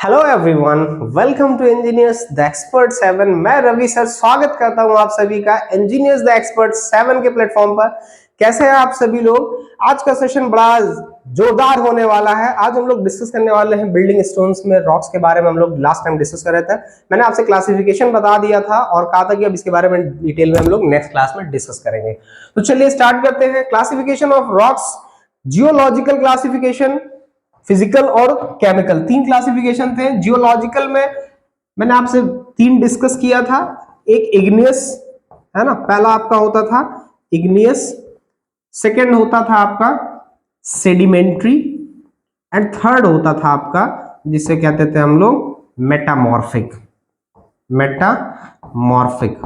Hello everyone, welcome to engineers the expert 7। मैं Ravi sir स्वागत करता हूं आप सभी का इंजीनियर्स द एक्सपर्ट 7 के प्लेटफॉर्म पर। कैसे हैं आप सभी लोग? आज का सेशन बड़ा जोरदार होने वाला है। आज हम लोग डिस्कस करने वाले हैं बिल्डिंग स्टोन्स में रॉक्स के बारे में। हम लोग लास्ट टाइम डिस्कस कर रहे थे, मैंने आपसे क्लासिफिकेशन बता दिया था और कहा था कि अब इसके बारे में डिटेल में हम लोग नेक्स्ट क्लास में डिस्कस करेंगे। तो चलिए स्टार्ट करते हैं। Classification of rocks, geological classification, physical और केमिकल, तीन क्लासिफिकेशन थे। जियोलॉजिकल में मैंने आपसे तीन डिस्कस किया था। एक इग्नियस है ना, पहला आपका होता था इग्नियस, सेकंड होता था आपका सेडिमेंट्री एंड थर्ड होता था आपका जिसे कहते थे हम लोग मेटामॉर्फिक। मेटामॉर्फिक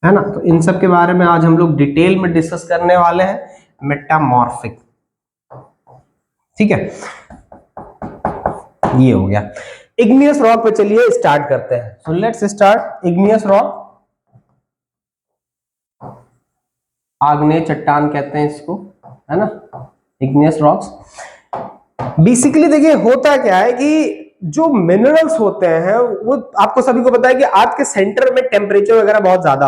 है ना। तो इन सब के बारे में आज हम लोग डिटेल में डिस्कस करने वाले हैं। मेटामॉर्फिक, ठीक है, ये हो गया। इग्नियस रॉक पे चलिए स्टार्ट करते हैं। So let's start igneous rock. आग्नेय चट्टान कहते हैं इसको, है ना, इग्नियस रॉक्स। बेसिकली देखिए होता क्या है कि जो मिनरल्स होते हैं वो आपको सभी को पता है कि आज के सेंटर में टेम्परेचर वगैरह बहुत ज्यादा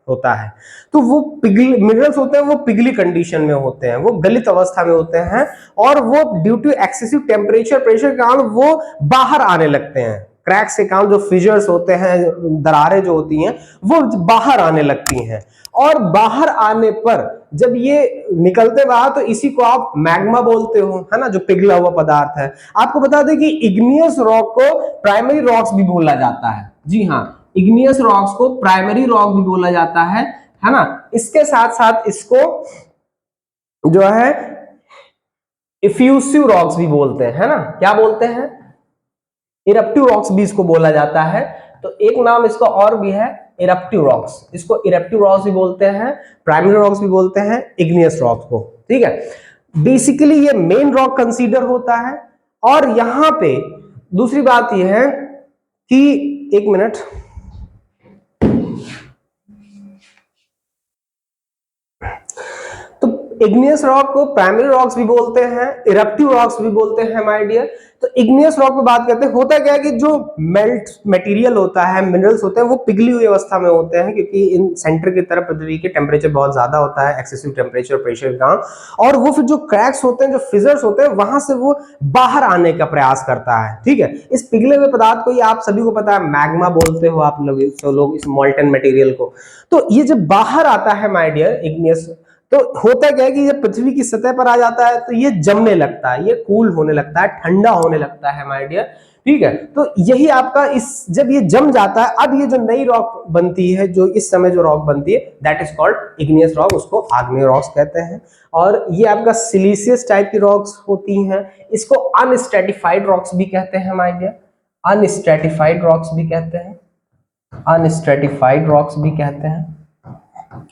होता है, तो वो पिघल मिनरल्स होते हैं वो पिघली कंडीशन में होते हैं, वो गलित अवस्था में होते हैं और वो due to excessive temperature pressure के कारण वो बाहर आने लगते हैं। क्रैक्स के कारण जो फिजर्स होते हैं, दरारें जो होती हैं वो बाहर आने लगती हैं और बाहर आने पर जब ये निकलते बाहर तो इसी को आप मैग्मा बोलते हो, है ना, जो पिघला हुआ पदार्थ है। आपको बता दें कि इग्नियस रॉक को प्राइमरी रॉक्स भी बोला जाता है। जी हाँ, इग्नियस रॉक्स को प्राइमरी रॉक भी बोला जाता है ना। इसके साथ साथ इसको जो है इफ्यूसिव रॉक्स भी बोलते हैं, है ना। क्या बोलते हैं? इरप्टिव रॉक्स भी इसको बोला जाता है। तो एक नाम इसका और भी है इरप्टिव रॉक्स। इसको इरप्टिव रॉक्स भी बोलते हैं, प्राइमरी रॉक्स भी बोलते हैं, इग्नियस रॉक्स को, ठीक है। बेसिकली ये मेन रॉक कंसीडर होता है। और यहां पे दूसरी बात यह है कि एक मिनट, इग्नियस रॉक को प्राइमरी रॉक्स भी बोलते हैं, इरप्टिव रॉक्स भी बोलते हैं माय डियर। तो इग्नियस रॉक पे बात करते हैं। होता क्या है कि जो मेल्ट मटेरियल होता है, मिनरल्स होते हैं, वो पिघली हुई अवस्था में होते हैं क्योंकि इन सेंटर की तरफ पृथ्वी के टेम्परेचर बहुत ज्यादा होता है, एक्सेसिव टेम्परेचर प्रेशर के कारण, और वो फिर जो क्रैक्स होते हैं, जो फिजर्स होते हैं, वहां से वो बाहर आने का प्रयास करता है, ठीक है। इस पिघले हुए पदार्थ को ही आप सभी को पता है मैग्मा बोलते हो आप लोग इस मॉल्टन मटेरियल को। तो ये जब बाहर आता है माय डियर इग्नियस, तो होता क्या है कि जब पृथ्वी की सतह पर आ जाता है तो ये जमने लगता है, ये कूल होने लगता है, ठंडा होने लगता है माय डियर, ठीक है। तो यही आपका इस जब ये जम जाता है, अब ये जो नई रॉक बनती है, जो इस समय जो रॉक बनती है, that is called igneous rock, उसको आग्नेय रॉक्स कहते हैं। और ये आपका सिलिशियस टाइप की रॉक्स होती हैं। इसको अनस्ट्रेटिफाइड रॉक्स भी कहते हैं माय डियर, अनस्ट्रेटिफाइड रॉक्स भी कहते हैं, अनस्ट्रेटिफाइड रॉक्स भी कहते हैं,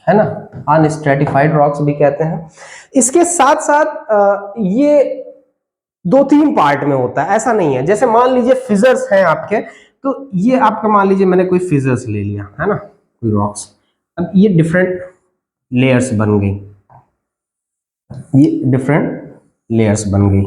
है ना, अनस्ट्रेटिफाइड रॉक्स भी कहते हैं। इसके साथ साथ ये दो तीन पार्ट में होता है, ऐसा नहीं है। जैसे मान लीजिए फिजर्स हैं आपके, तो ये आपका मान लीजिए मैंने कोई फिजर्स ले लिया, है ना, कोई रॉक्स। अब ये डिफरेंट लेयर्स बन गई, ये डिफरेंट लेयर्स बन गई,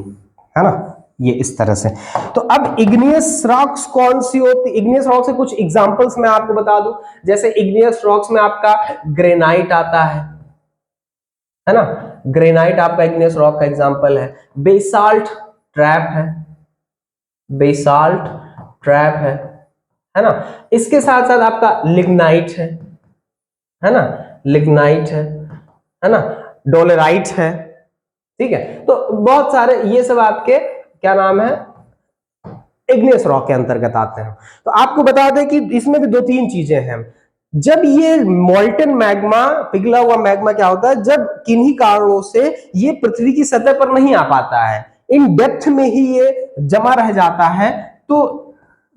है ना, ये इस तरह से। तो अब इग्नियस रॉक्स कौन सी होती? इग्नियस रॉक्स से कुछ एग्जांपल्स मैं आपको बता दूं। जैसे इग्नियस रॉक्स में आपका ग्रेनाइट आता है ना, ग्रेनाइट आपका इग्नियस रॉक का एग्जांपल है। बेसाल्ट ट्रैप है, बेसाल्ट ट्रैप है ना। इसके साथ साथ आपका लिग्नाइट है ना, लिग्नाइट है ना, डोलेराइट है, ठीक है। तो बहुत सारे ये सब आपके क्या नाम है, इग्नियस रॉक के अंतर्गत आते हैं। तो आपको बता दें कि इसमें भी दो तीन चीजें हैं। जब ये मोल्टन मैग्मा, पिघला हुआ मैग्मा क्या होता है, जब किन्हीं कारणों से ये पृथ्वी की सतह पर नहीं आ पाता है, इन डेप्थ में ही ये जमा रह जाता है, तो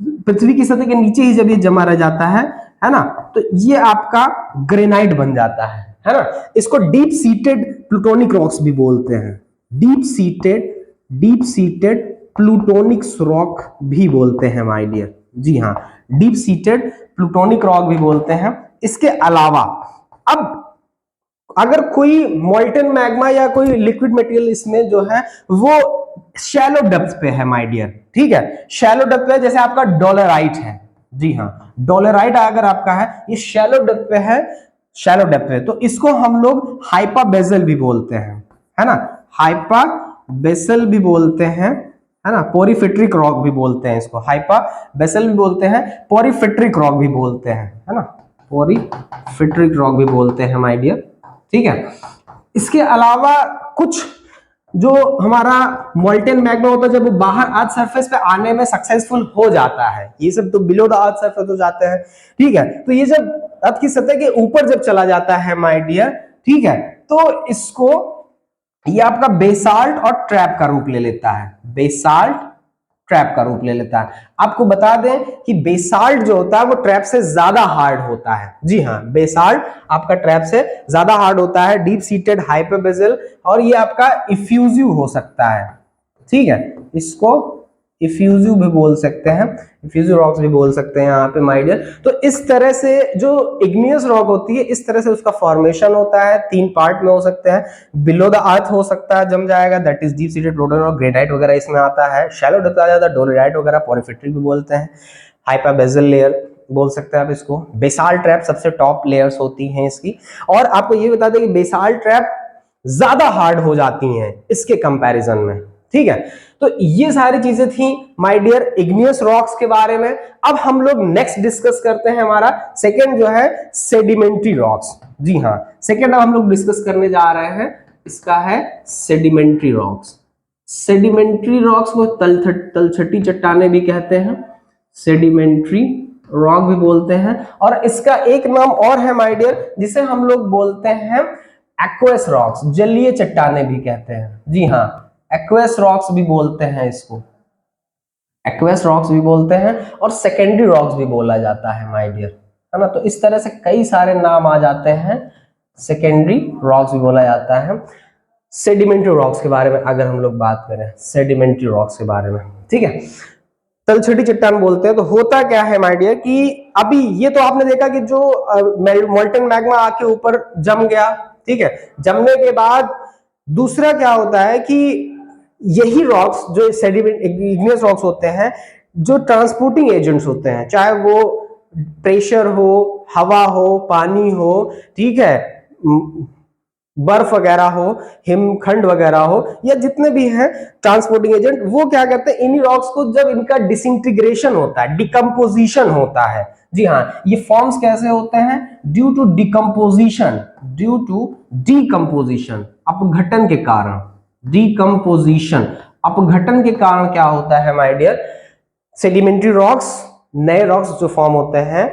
पृथ्वी की सतह के नीचे ही जब ये जमा रह जाता है ना, तो ये आपका ग्रेनाइट बन जाता है ना। इसको डीप सीटेड प्लूटोनिक रॉक्स भी बोलते हैं, डीप सीटेड प्लूटोनिक रॉक भी बोलते हैं माय डियर। जी हाँ, डीप सीटेड प्लूटोनिक रॉक भी बोलते हैं। इसके अलावा अब अगर कोई मोल्टन मैग्मा या कोई लिक्विड मटेरियल इसमें जो है वो शैलो डेप्थ पे है माय डियर, ठीक है, शैलो डेप्थ पे, जैसे आपका डोलेराइट है, जी हाँ, डोलेराइट अगर आपका है ये शैलो डेप्थ पे है, शैलो डेप्थ पे, तो इसको हम लोग हाइपा बेसल भी बोलते हैं, है ना, हाइपा बेसल भी बोलते हैं, है ना, पोरीफिट्रिक रॉक भी बोलते हैं इसको, हाइपा बेसल भी बोलते हैं, पोरीफिट्रिक रॉक भी बोलते हैं, है ना, पोरीफिट्रिक रॉक भी बोलते हैं माय डियर, ठीक है। इसके अलावा कुछ जो हमारा मोल्टेन मैग्मा होता है, जब वो बाहर अर्थ सरफेस पे आने में सक्सेसफुल हो जाता है, ये सब तो बिलो द अर्थ सरफेस हो जाते हैं, ठीक है, तो ये जब अर्थ की सतह के ऊपर जब चला जाता है माय डियर, ठीक है, तो इसको ये आपका बेसाल्ट और ट्रैप का रूप ले लेता है, बेसाल्ट ट्रैप का रूप ले लेता है। आपको बता दें कि बेसाल्ट जो होता है वो ट्रैप से ज्यादा हार्ड होता है, जी हाँ, बेसाल्ट आपका ट्रैप से ज्यादा हार्ड होता है, डीप सीटेड हाइपरबेसल, और ये आपका इफ्यूजिव हो सकता है, ठीक है, इसको इफ्यूजिव भी बोल सकते हैं, इफ्यूजिव रॉक्स भी बोल सकते हैं यहाँ पे माय डियर। तो इस तरह से जो इग्नियस रॉक होती है, इस तरह से उसका फॉर्मेशन होता है, 3 पार्ट में हो सकते हैं, बिलो द अर्थ हो सकता है, जम जाएगा, दैट इज डीप सीटेड रोडन और ग्रेनाइट वगैरह इसमें आता है, शैलो डेप्थ आ जाता है, डोलेराइट वगैरह, पोरीफिट्रिक भी बोलते हैं, हाइपरबेसल लेयर बोल सकते हैं आप इसको, बेसाल्ट ट्रैप सबसे टॉप लेयर्स होती हैं इसकी। और आपको ये बता दें कि बेसाल्ट ट्रैप ज्यादा हार्ड हो जाती हैं इसके कंपैरिजन में, ठीक है। तो ये सारी चीजें थी माय डियर इग्नियस रॉक्स के बारे में। अब हम लोग नेक्स्ट डिस्कस करते हैं हमारा सेकंड जो है सेडिमेंट्री रॉक्स, जी हाँ, सेकंड अब हम लोग डिस्कस करने जा रहे हैं, इसका है सेडिमेंट्री रॉक्स। सेडिमेंट्री रॉक्स को तलछटी चट्टाने भी कहते हैं, सेडिमेंट्री रॉक भी बोलते हैं, और इसका एक नाम और है माय डियर जिसे हम लोग बोलते हैं एक्वेस रॉक्स, जलीय चट्टाने भी कहते हैं, जी हाँ, एक्वेस रॉक्स भी बोलते हैं इसको, एक्वेस रॉक्स भी बोलते हैं, और सेकेंडरी रॉक्स भी बोला जाता है माय डियर, है ना। तो इस तरह से कई सारे नाम आ जाते हैं, सेकेंडरी रॉक्स भी बोला जाता है। सेडिमेंट्री रॉक्स के बारे में अगर हम लोग बात करें, सेडिमेंट्री रॉक्स के बारे में, ठीक है, तलछटी चट्टान बोलते हैं। तो होता क्या है माय डियर कि अभी ये तो आपने देखा कि जो मोल्टेन मैग्मा आके ऊपर जम गया, ठीक है, जमने के बाद दूसरा क्या होता है कि यही रॉक्स जो सेडिमेंट इग्नियस रॉक्स होते हैं, जो ट्रांसपोर्टिंग एजेंट्स होते हैं, चाहे वो प्रेशर हो, हवा हो, पानी हो, ठीक है, बर्फ वगैरह हो, हिमखंड वगैरह हो, या जितने भी हैं ट्रांसपोर्टिंग एजेंट, वो क्या करते हैं इन्हीं रॉक्स को, जब इनका डिसइंटीग्रेशन होता है, डिकम्पोजिशन होता है, जी हाँ, ये फॉर्म्स कैसे होते हैं, due to decomposition, due to decomposition, अपघटन के कारण, डिकम्पोजिशन, अपघटन के कारण क्या होता है माय डियर, सेडिमेंट्री रॉक्स, नए रॉक्स जो फॉर्म होते हैं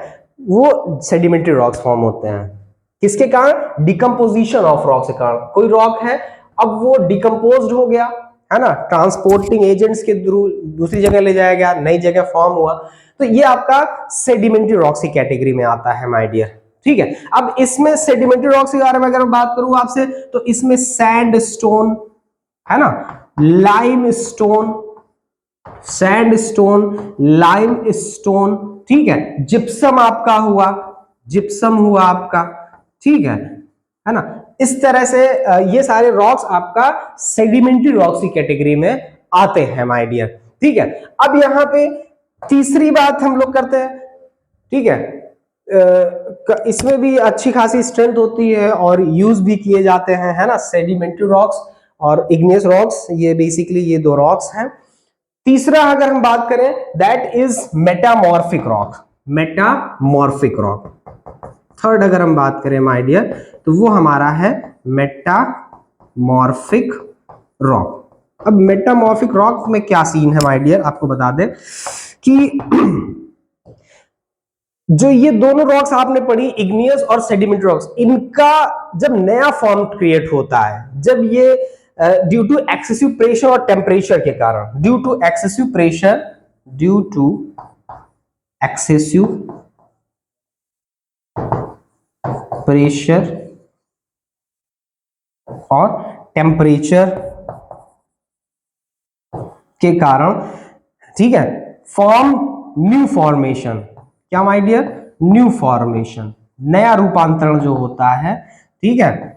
वो सेडिमेंट्री रॉक्स फॉर्म होते हैं। किसके कारण, डिकम्पोजिशन ऑफ रॉक के कारण। कोई रॉक है, अब वो डिकम्पोज्ड हो गया, है ना, ट्रांसपोर्टिंग एजेंट्स के थ्रू दूसरी जगह ले जाया गया, नई जगह फॉर्म हुआ, तो ये आपका सेडिमेंट्री रॉक्स की कैटेगरी में आता है माय डियर, ठीक है। अब इसमें सेडिमेंट्री रॉक्स के बारे में अगर मैं बात करूं आपसे, तो इसमें सैंड स्टोन, है ना, lime stone, sand stone, lime stone, ठीक है, जिप्सम आपका हुआ, जिप्सम हुआ आपका, ठीक है ना, इस तरह से ये सारे रॉक्स आपका सेडिमेंट्री रॉक्स की कैटेगरी में आते हैं माय डियर, ठीक है। अब यहां पे तीसरी बात हम लोग करते हैं, ठीक है, इसमें भी अच्छी खासी स्ट्रेंथ होती है और यूज भी किए जाते हैं, है ना, सेडिमेंट्री रॉक्स और इग्नियस रॉक्स, ये बेसिकली ये दो रॉक्स हैं। तीसरा अगर हम बात करें, that is metamorphic rock, metamorphic rock. Third अगर हम बात करें माय डियर, तो वो हमारा है मेटामॉर्फिक रॉक। अब मेटामॉर्फिक रॉक में क्या सीन है माय डियर, आपको बता दें कि जो ये दोनों रॉक्स आपने पढ़ी, इग्नियस और सेडिमेंट्री रॉक्स, इनका जब नया फॉर्म क्रिएट होता है, जब ये ड्यू टू एक्सेसिव प्रेशर और टेम्परेचर के कारण, due to excessive pressure, due to excessive pressure और टेम्परेचर के कारण, ठीक है, फॉर्म न्यू फॉर्मेशन, क्या माय डियर, न्यू फॉर्मेशन, नया रूपांतरण जो होता है, ठीक है,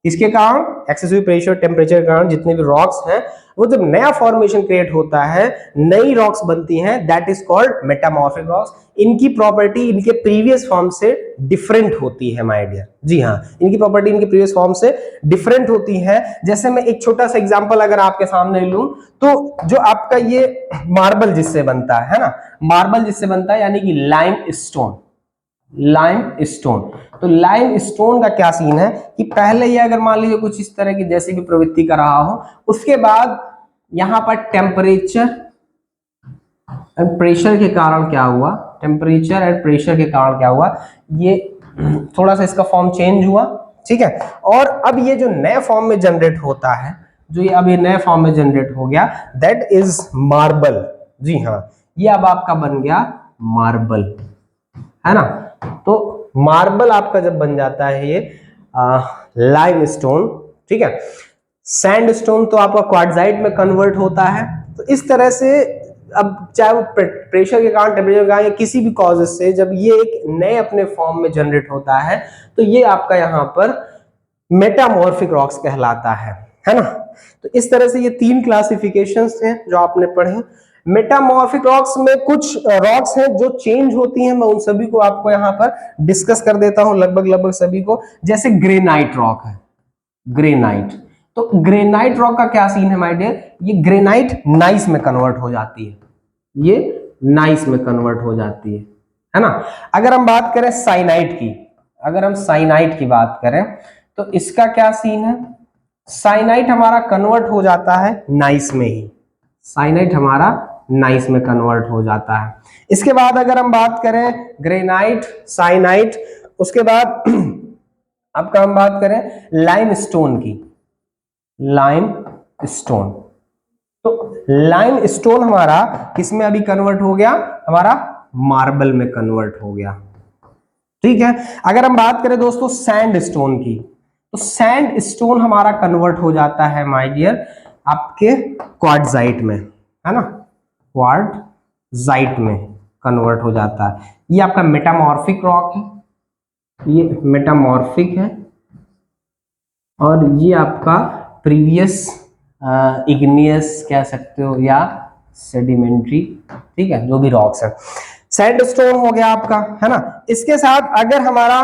इसके कारण एक्सेसिव प्रेशर टेम्परेचर के कारण जितने भी रॉक्स हैं वो जब नया फॉर्मेशन क्रिएट होता है, नई रॉक्स बनती हैं, that is called metamorphic rocks. इनकी प्रॉपर्टी इनके प्रीवियस फॉर्म से डिफरेंट होती है माय डियर। जी हाँ, इनकी प्रॉपर्टी इनके प्रीवियस फॉर्म से डिफरेंट होती है। जैसे मैं एक छोटा सा एग्जांपल अगर आपके सामने लूं, तो जो आपका ये मार्बल जिससे बनता है ना, मार्बल जिससे बनता है यानी कि लाइम स्टोन, लाइम स्टोन। तो लाइम स्टोन का क्या सीन है कि पहले ये अगर मान लीजिए कुछ इस तरह की जैसी भी प्रवृत्ति कर रहा हो, उसके बाद यहां पर टेम्परेचर एंड प्रेशर के कारण क्या हुआ, टेम्परेचर एंड प्रेशर के कारण क्या हुआ, ये थोड़ा सा इसका फॉर्म चेंज हुआ, ठीक है। और अब ये जो नए फॉर्म में जनरेट होता है, जो ये अब ये नए फॉर्म में जनरेट हो गया, दैट इज मार्बल। जी हाँ, ये अब आपका बन गया मार्बल, है ना। तो मार्बल आपका जब बन जाता है ये लाइम स्टोन, ठीक है। सैंड स्टोन तो आपका क्वार्टजाइट में कन्वर्ट होता है। तो इस तरह से अब चाहे वो प्रेशर के कारण, टेम्परेचर के कारण या किसी भी कॉजेस से जब ये एक नए अपने फॉर्म में जनरेट होता है, तो ये आपका यहाँ पर मेटामॉर्फिक रॉक्स कहलाता है ना। तो इस तरह से ये तीन क्लासिफिकेशंस हैं जो आपने पढ़े। मेटामॉर्फिक रॉक्स में कुछ रॉक्स हैं जो चेंज होती हैं, मैं उन सभी को आपको यहाँ पर डिस्कस कर देता हूं, लगभग सभी को। जैसे ग्रेनाइट रॉक है, ग्रेनाइट। तो ग्रेनाइट रॉक का क्या सीन है माय डियर, ये ग्रेनाइट नाइस में कन्वर्ट हो जाती है, ये नाइस में कन्वर्ट हो जाती है ना। अगर हम बात करें साइनाइट की, अगर हम साइनाइट की बात करें तो इसका क्या सीन है, साइनाइट हमारा कन्वर्ट हो जाता है नाइस में ही, साइनाइट हमारा नाइस में कन्वर्ट हो जाता है। इसके बाद अगर हम बात करें ग्रेनाइट, साइनाइट, उसके बाद आपका हम बात करें लाइम स्टोन की, लाइम स्टोन। तो लाइम स्टोन हमारा किसमें अभी कन्वर्ट हो गया, हमारा मार्बल में कन्वर्ट हो गया, ठीक है। अगर हम बात करें दोस्तों सैंड स्टोन की, तो सैंड स्टोन हमारा कन्वर्ट हो जाता है माय डियर आपके क्वार्टजाइट में, है ना, क्वार्टजाइट में कन्वर्ट हो जाता है। ये आपका मेटामॉर्फिक रॉक है, ये मेटामॉर्फिक है, और ये आपका प्रीवियस इग्नियस कह सकते हो या सेडिमेंट्री, ठीक है, जो भी रॉक्स है। सैंडस्टोन हो गया आपका, है ना। इसके साथ अगर हमारा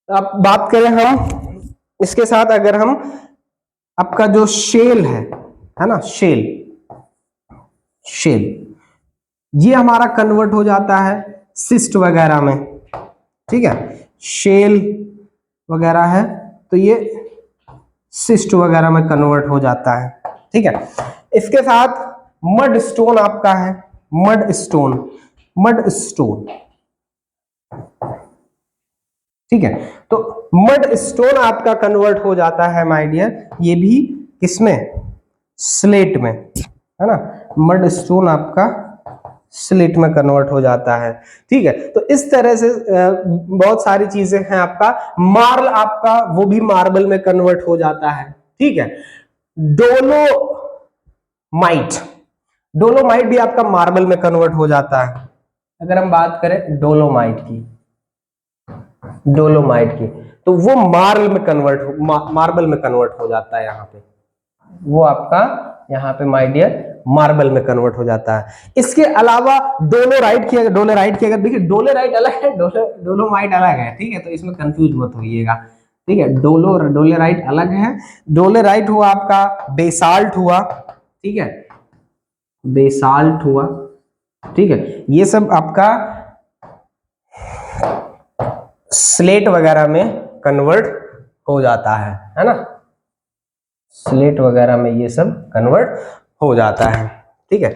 आप बात करें हम, इसके साथ अगर हम आपका जो शेल है ना, शेल, शेल ये हमारा कन्वर्ट हो जाता है सिस्ट वगैरह में, ठीक है। शेल वगैरह है तो ये सिस्ट वगैरह में कन्वर्ट हो जाता है, ठीक है। इसके साथ मड स्टोन आपका है, मड स्टोन, मड स्टोन, ठीक है। तो मड स्टोन आपका कन्वर्ट हो जाता है माय डियर, ये भी किसमें, स्लेट में, है ना। मड स्टोन आपका स्लेट में कन्वर्ट हो जाता है, ठीक है। तो इस तरह से बहुत सारी चीजें हैं। आपका मार्ल आपका वो भी मार्बल में कन्वर्ट हो जाता है, ठीक है। डोलोमाइट, डोलोमाइट भी आपका मार्बल में कन्वर्ट हो जाता है। अगर हम बात करें डोलोमाइट की, डोलोमाइट की, तो वो मार्बल में कन्वर्ट मार्बल में कन्वर्ट हो जाता है यहाँ पे, वो आपका यहाँ पे माय डियर मार्बल में कन्वर्ट हो जाता है। इसके अलावा डोलोराइट की, डोलोराइट की अगर देखिए, डोलोराइट अलग है, डोलोमाइट अलग है, ठीक है। तो इसमें कंफ्यूज मत होइएगा, ठीक है। डोलोराइट अलग है, डोलोराइट हुआ आपका बेसाल्ट हुआ, ठीक है, बेसाल्ट हुआ, ठीक है। ये सब आपका स्लेट वगैरह में कन्वर्ट हो जाता है ना, स्लेट वगैरह में ये सब कन्वर्ट हो जाता है, ठीक है।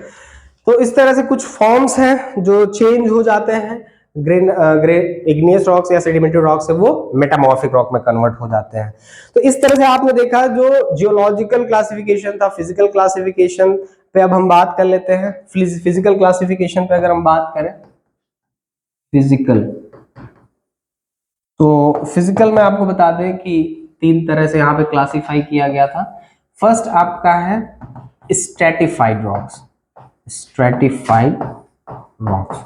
तो इस तरह से कुछ फॉर्म्स हैं जो चेंज हो जाते हैं। इग्नियस रॉक्स या सेडिमेंट्री रॉक्स है वो मेटामॉर्फिक रॉक में कन्वर्ट हो जाते हैं। तो इस तरह से आपने देखा जो जियोलॉजिकल क्लासिफिकेशन था, फिजिकल क्लासिफिकेशन पे अब हम बात कर लेते हैं। फिजिकल क्लासिफिकेशन पे अगर हम बात करें, फिजिकल, तो फिजिकल में आपको बता दें कि तीन तरह से यहाँ पे क्लासिफाई किया गया था। फर्स्ट आपका है स्ट्रेटिफाइड रॉक्स, स्ट्रेटिफाइड रॉक्स।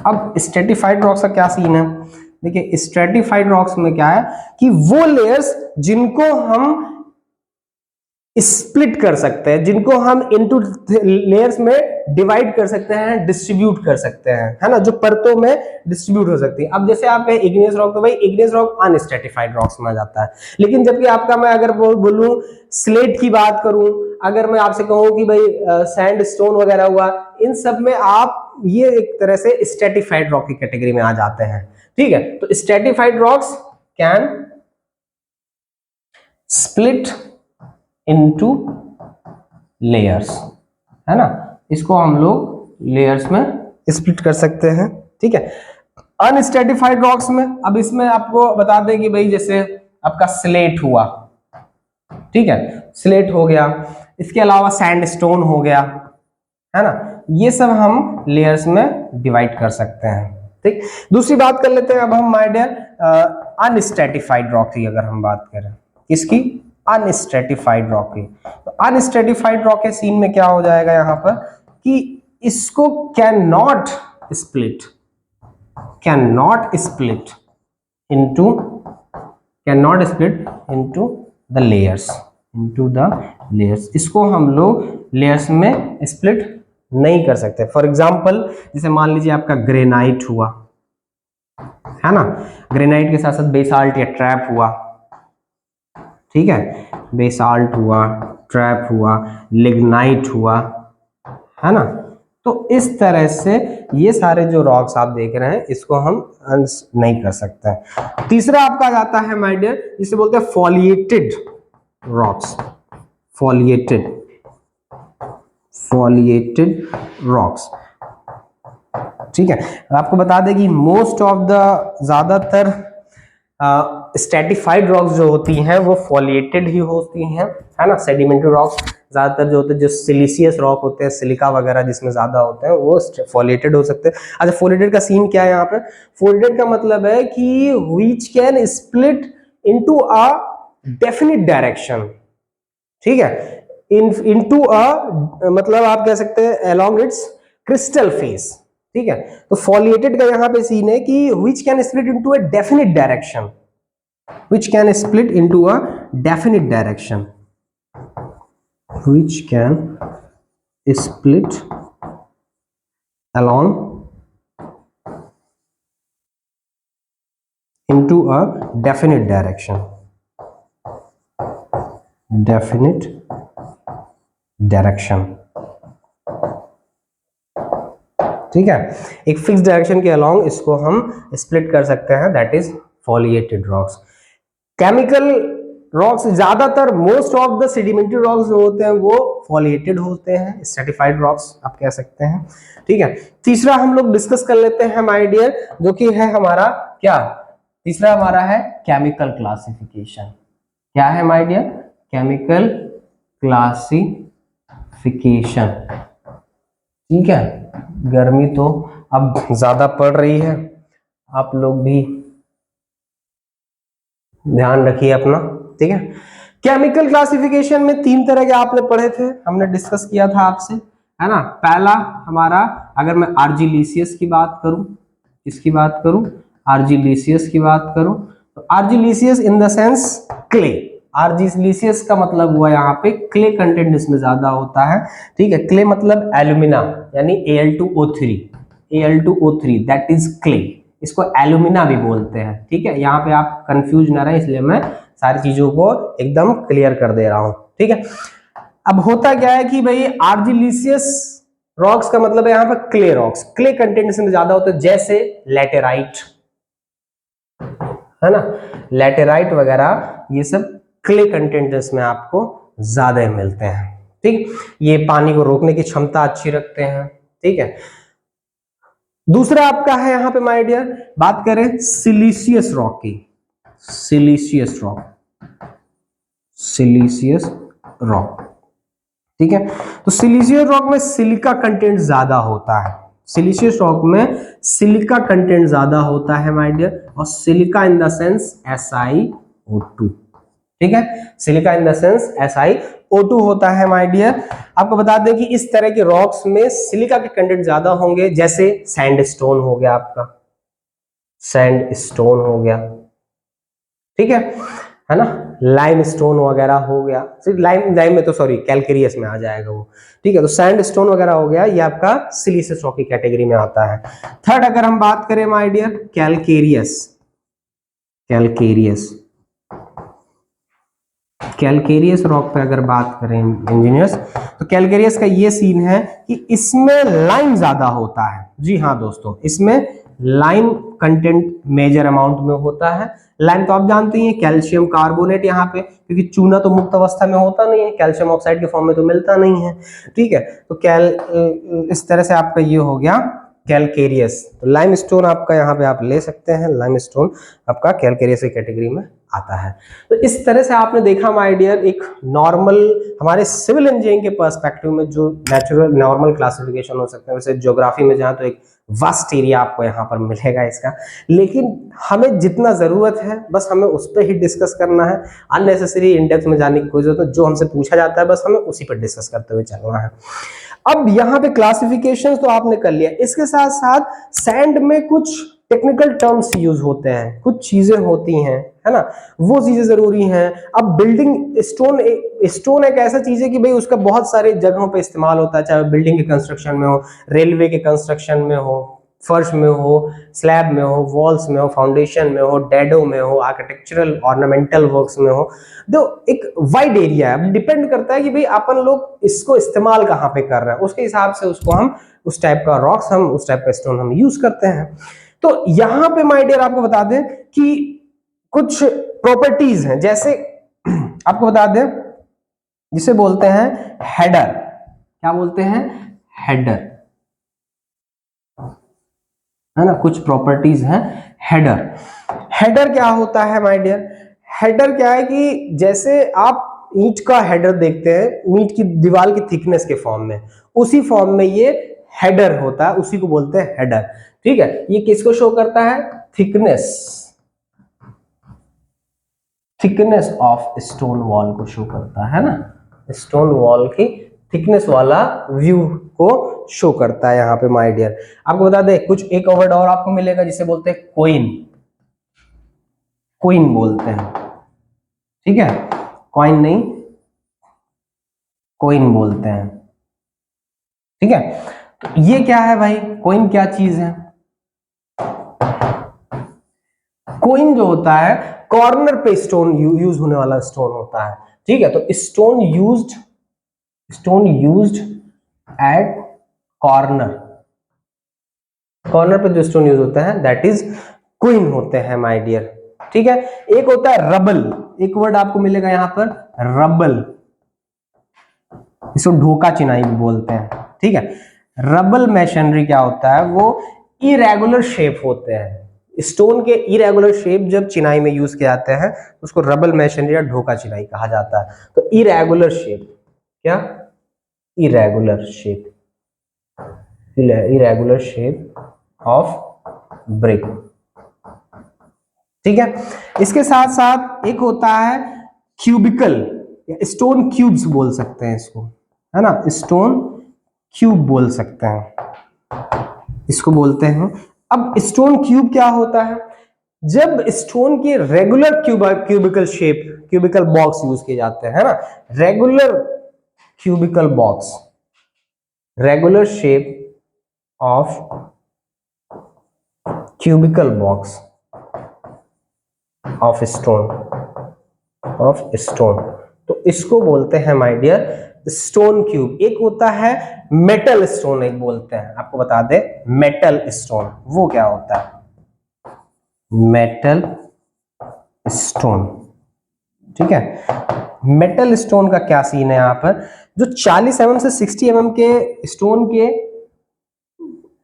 अब स्ट्रेटिफाइड रॉक्स का क्या सीन है, देखिए स्ट्रेटिफाइड रॉक्स में क्या है कि वो लेयर्स जिनको हम स्प्लिट कर सकते हैं, जिनको हम इनटू लेयर्स में डिवाइड कर सकते हैं, डिस्ट्रीब्यूट कर सकते हैं, है ना, जो परतों में डिस्ट्रीब्यूट हो सकती है। अब जैसे आप कहें इग्नियस रॉक, तो भाई इग्नियस रॉक अनस्ट्रेटिफाइड रॉक्स में आ जाता है। लेकिन जबकि आपका मैं अगर बोलूं स्लेट की बात करूं, अगर मैं आपसे कहूं कि भाई सैंड स्टोन वगैरह हुआ, इन सब में आप ये एक तरह से स्ट्रेटिफाइड रॉक की कैटेगरी में आ जाते हैं। ठीक है, तो stratified rocks can split into layers, है ना, इसको हम लोग लेयर्स में स्प्लिट कर सकते हैं। ठीक है, अनस्ट्रेटिफाइड रॉक्स में, अब इसमें आपको बता दें कि भाई जैसे आपका स्लेट हुआ, ठीक है, स्लेट हो गया, इसके अलावा सैंडस्टोन हो गया, है ना, ये सब हम लेयर्स में डिवाइड कर सकते हैं। ठीक, दूसरी बात कर लेते हैं अब हम माय डियर अनस्ट्रेटिफाइड रॉक की अगर हम बात करें, किसकी, अनस्ट्रेटिफाइड रॉक की। तो अनस्ट्रेटिफाइड रॉक के सीन में क्या हो जाएगा यहाँ पर कि इसको can not split into the layers, इसको हम लोग लेयर्स में स्प्लिट नहीं कर सकते। फॉर एग्जाम्पल जैसे मान लीजिए आपका ग्रेनाइट हुआ, है ना, ग्रेनाइट के साथ साथ बेसाल्ट या ट्रैप हुआ, ठीक है, बेसाल्ट हुआ, ट्रैप हुआ, लिग्नाइट हुआ, है ना, तो इस तरह से ये सारे जो रॉक्स आप देख रहे हैं इसको हम नहीं कर सकते हैं। तीसरा आपका जाता है माय डियर, जिसे बोलते हैं फॉलिएटेड रॉक्स, फॉलिएटेड रॉक्स। ठीक है, आपको बता दें कि मोस्ट ऑफ द ज्यादातर स्ट्रेटिफाइड रॉक्स जो होती हैं वो फॉलिएटेड ही होती हैं, है ना। सेडिमेंट्री रॉक्स ज्यादातर जो होते हैं, जो सिलिशियस रॉक होते हैं, सिलिका वगैरह जिसमें ज्यादा होते हैं, वो फॉलिएटेड हो सकते हैं। अच्छा, फॉलिएटेड का सीन क्या है यहाँ पे, फॉलिएटेड का मतलब है कि which can split into a definite direction, ठीक है, इनटू अ मतलब आप कह सकते हैं अलोंग इट्स क्रिस्टल फेस। ठीक है, तो फॉलिएटेड का यहाँ पे सीन है कि which can split into a definite direction, which can split into a definite direction, which can split along into a definite direction, ठीक है, एक फिक्स डायरेक्शन के अलोंग इसको हम स्प्लिट कर सकते हैं, that is foliated rocks. Chemical rocks ज्यादातर most of the sedimentary rocks जो होते हैं वो फॉलिएटेड होते हैं, स्ट्रेटिफाइड रॉक्स आप कह सकते हैं। ठीक है, तीसरा हम लोग डिस्कस कर लेते हैं माय डियर, जो कि है हमारा क्या, तीसरा हमारा है केमिकल क्लासिफिकेशन। क्या है माय डियर, केमिकल क्लासिफिकेशन। ठीक है, गर्मी तो अब ज्यादा पड़ रही है, आप लोग भी ध्यान रखिए अपना। ठीक है, केमिकल क्लासिफिकेशन में तीन तरह के आपने पढ़े थे, हमने डिस्कस किया था आपसे, है ना। पहला हमारा, अगर मैं आर्जिलिसियस की बात करूं, किसकी बात करूं, आर्जिलिसियस की बात करूं, तो आर्जिलिसियस इन द सेंस क्ले, आर्जिलिसियस का मतलब हुआ यहाँ पे क्ले कंटेंट इसमें ज्यादा होता है। ठीक है, क्ले मतलब एल्यूमिना, यानी Al2O3 दैट इज क्ले, इसको एल्यूमिना भी बोलते हैं। ठीक है, यहाँ पे आप कंफ्यूज ना रहे, इसलिए मैं सारी चीजों को एकदम क्लियर कर दे रहा हूं। ठीक है, अब होता क्या है कि भाई आर्जिलिसियस रॉक्स का मतलब है यहाँ पर क्ले रॉक्स, क्ले कंटेंट इसमें ज्यादा होता है, जैसे लैटेराइट, है ना, लैटेराइट वगैरह ये सब क्ले कंटेंट इसमें आपको ज्यादा मिलते हैं। ठीक, ये पानी को रोकने की क्षमता अच्छी रखते हैं। ठीक है, दूसरा आपका है यहाँ पे माय डियर, बात करें सिलिशियस रॉक की, सिलिशियस रॉक। ठीक है, तो सिलिशियस रॉक में सिलिका कंटेंट ज्यादा होता है, सिलिशियस रॉक में सिलिका कंटेंट ज्यादा होता है माय डियर, और silica in the sense SiO2। ठीक है, silica in the sense SiO2 होता है माय डियर। आपको बता दें कि इस तरह के रॉक्स में सिलिका के कंटेंट ज्यादा होंगे, जैसे सैंडस्टोन हो गया, आपका सैंडस्टोन हो गया, ठीक है ना, लाइमस्टोन वगैरह हो गया, सिर्फ लाइम में तो सॉरी कैलकेरियस में आ जाएगा वो, ठीक है। तो सैंडस्टोन वगैरह हो गया, ये आपका सिलीशियस रॉक की कैटेगरी में आता है। थर्ड अगर हम बात करें my dear, calcareous. Calcareous rock पे अगर बात करें इंजीनियर्स, तो कैलकेरियस का ये सीन है कि इसमें लाइम ज्यादा होता है। जी हाँ दोस्तों, इसमें लाइम कंटेंट मेजर अमाउंट में होता है। लाइम तो आप जानते हैं कैल्शियम कार्बोनेट यहाँ पे, क्योंकि चूना तो मुक्त अवस्था में होता नहीं है, कैल्शियम ऑक्साइड के फॉर्म में तो मिलता नहीं है, ठीक है। तो इस तरह से आपका ये हो गया कैलकेरियस। तो लाइमस्टोन आपका यहाँ पे आप ले सकते हैं, लाइमस्टोन आपका कैलकेरियस की कैटेगरी में आता है। तो इस तरह से आपने देखा माय डियर, एक नॉर्मल हमारे सिविल इंजीनियरिंग के पर्सपेक्टिव में जो नेचुरल नॉर्मल क्लासिफिकेशन हो सकते हैं, वैसे ज्योग्राफी में जहाँ तो एक वास्ट एरिया आपको यहाँ पर मिलेगा इसका, लेकिन हमें जितना जरूरत है बस हमें उस पर ही डिस्कस करना है। अननेसेसरी इंडेप्थ में जाने की कोई जरूरत नहीं, जो हमसे पूछा जाता है बस हमें उसी पर डिस्कस करते हुए चलना है। अब यहाँ पे क्लासिफिकेशन तो आपने कर लिया, इसके साथ साथ सैंड में कुछ टेक्निकल टर्म्स यूज होते हैं, कुछ चीजें होती हैं, है ना, वो चीजें जरूरी हैं। अब बिल्डिंग स्टोन एक ऐसा चीज है कि भाई उसका बहुत सारे जगहों पे इस्तेमाल होता है, चाहे बिल्डिंग के कंस्ट्रक्शन में हो, रेलवे के कंस्ट्रक्शन में हो, फर्श में हो, स्लैब में हो, वॉल्स में हो, फाउंडेशन में हो, डैडो में हो, आर्किटेक्चरल ऑर्नामेंटल वर्क्स में हो। तो एक वाइड एरिया है, डिपेंड करता है कि भाई अपन लोग इसको इस्तेमाल कहाँ पे कर रहे हैं, उसके हिसाब से उसको हम उस टाइप का रॉक्स, हम उस टाइप का स्टोन हम यूज करते हैं। तो यहां पे माय डियर आपको बता दें कि कुछ प्रॉपर्टीज हैं, जैसे आपको बता दें जिसे बोलते हैं हेडर। क्या बोलते हैं? हेडर, है ना, कुछ प्रॉपर्टीज हैं हेडर। हेडर क्या होता है माय डियर? हेडर क्या है कि जैसे आप ईंट का हेडर देखते हैं, ईंट की दीवार की थिकनेस के फॉर्म में, उसी फॉर्म में ये हेडर होता है, उसी को बोलते हैं हेडर, ठीक है। ये किसको शो करता है? थिकनेस ऑफ स्टोन वॉल को शो करता है ना, स्टोन वॉल की थिकनेस वाला व्यू को शो करता है यहाँ पे माय डियर। आपको बता दें कुछ एक वर्ड और आपको मिलेगा जिसे बोलते हैं कोइन। कोइन बोलते हैं, ठीक है, कॉइन नहीं, कोइन बोलते हैं, ठीक है। तो ये क्या है भाई? कोइन क्या चीज है? कोइन जो होता है कॉर्नर पे स्टोन यूज होने वाला स्टोन होता है, ठीक है। तो stone used eight corner, corner पे जो स्टोन यूज होता है दैट इज क्वीन होते हैं माय डियर, ठीक है। एक होता है रबल, एक वर्ड आपको मिलेगा यहां पर रबल, इसको ढोका चिनाई भी बोलते हैं, ठीक है। रबल मैशनरी क्या होता है? वो इरेगुलर शेप होते हैं, स्टोन के इरेगुलर शेप जब चिनाई में यूज किए जाते हैं उसको रबल मैशनरी या ढोका चिनाई कहा जाता है। तो इरेगुलर शेप, क्या? इरेगुलर शेप ऑफ ब्रिक, ठीक है। इसके साथ साथ एक होता है क्यूबिकल, स्टोन क्यूब्स बोल सकते हैं इसको, है ना, स्टोन क्यूब बोल सकते हैं, इसको बोलते हैं। अब स्टोन क्यूब क्या होता है? जब स्टोन के regular cubical shape, cubical box use किए जाते हैं, है ना, regular cubical box, regular shape of cubical box of stone, तो इसको बोलते हैं माय डियर स्टोन क्यूब। एक होता है मेटल स्टोन, एक बोलते हैं, आपको बता दे मेटल स्टोन, वो क्या होता है? मेटल स्टोन, ठीक है। मेटल स्टोन का क्या सीन है यहाँ पर? जो 40 mm से 60 mm के स्टोन के,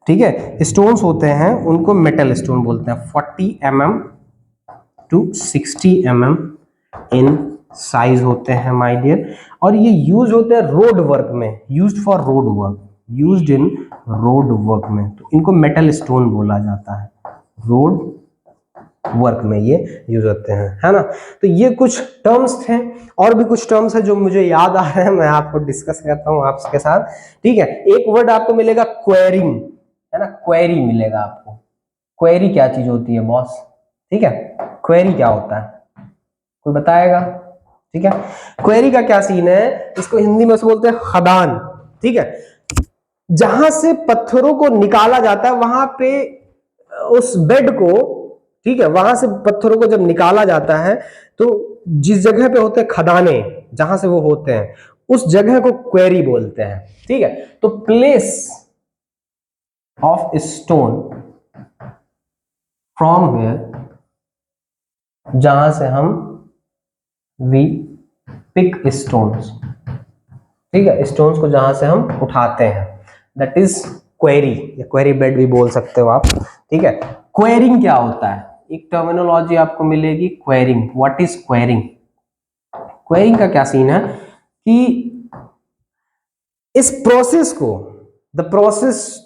ठीक है, स्टोन्स होते हैं उनको मेटल स्टोन बोलते हैं। 40 mm to 60 mm in size होते हैं माय डियर, और ये यूज होते हैं रोड वर्क में, used for road work, used in road work में, तो इनको मेटल स्टोन बोला जाता है, रोड वर्क में ये यूज होते हैं, है ना। तो ये कुछ टर्म्स थे, और भी कुछ टर्म्स है जो मुझे याद आ रहे हैं, मैं आपको डिस्कस करता हूं आपके साथ, ठीक है। एक वर्ड आपको मिलेगा क्वेरिंग, है ना, क्वेरी मिलेगा आपको। क्वेरी क्या चीज होती है बॉस? ठीक है, क्वेरी क्या होता है, कोई बताएगा? ठीक है। क्वेरी का क्या सीन है, इसको हिंदी में से बोलते हैं खदान, ठीक है। जहां से पत्थरों को निकाला जाता है वहां पे उस बेड को, ठीक है, वहां से पत्थरों को जब निकाला जाता है तो जिस जगह पे होते हैं खदाने, जहां से वो होते हैं उस जगह को क्वेरी बोलते हैं, ठीक है। तो place of stone from where, जहां से हम वी पिक स्टोन्स, ठीक है, स्टोन्स को जहां से हम उठाते हैं, दैट इज क्वेरी, या क्वेरी बेड भी बोल सकते हो आप, ठीक है। क्वेरिंग क्या होता है, एक टर्मिनोलॉजी आपको मिलेगी, quarrying. What is quarrying? Quarrying का क्या सीन है कि इस प्रोसेस को, the process